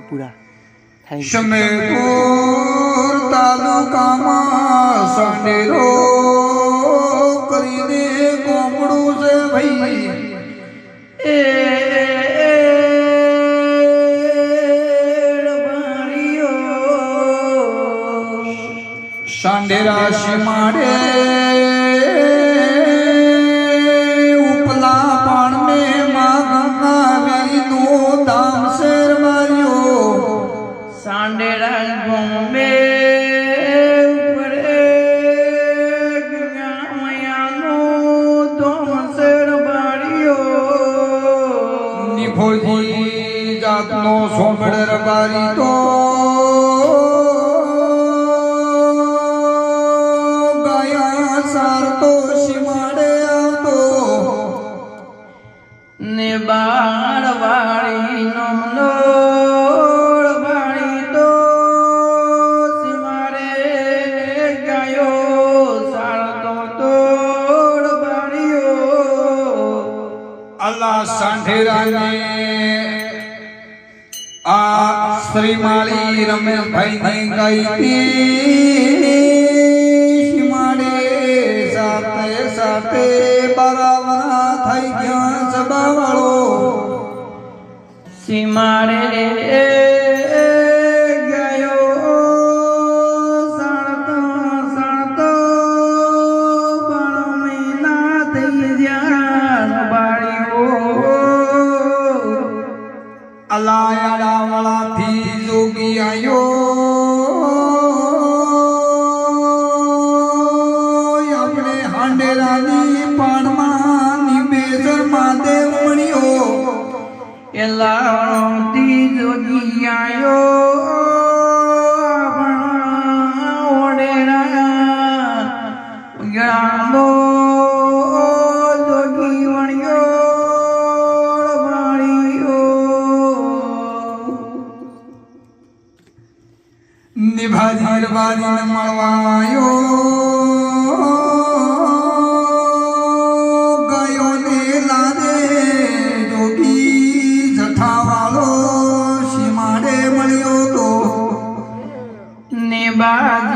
પૂરા thank you. શમેપુર તાલુકામાં સંડેરો કરીને કોમડું છે ભાઈ એ સાંડેરા સીમાડે ઉપલા પણ મેં માં ગંગાવીનું ધામ શેર માર્યો સાંડેરા ગોંબે ઉપરે ગંગામયાનો ધામ શેર માર્યો નિભોજી જાતનો સોમડ રબારી તો ને બાળવાળી નમલોળ વાળી તો સિમારે ગાયો સાળતો તોડ બાળ્યો અલ્લાહ સાંઢેરાને આ શ્રીમાળી રમેશભાઈ ને ગાઈતી સિમાડે સાથે સાથે બરાબર થઈ ગયા સબાવાળો સિમારે ગાયો સાળતો સાળતો પણ મહિના થઈ જ્યાં બાળ્યો અલાયડા વાળાથી જોગી આયો આપણે હાંડેરાની પાણમાં નિમેષર મહાદેવ મળ્યો એલાથી જોગી આયો ઓડેરા ગ્રામો જોગી વણ્યો વાળ્યો નિભાજી રબારીને મળવાયો ગયો ને લાદે જોગી જઠાવાળો સીમાડે મળ્યો તો ને બાજ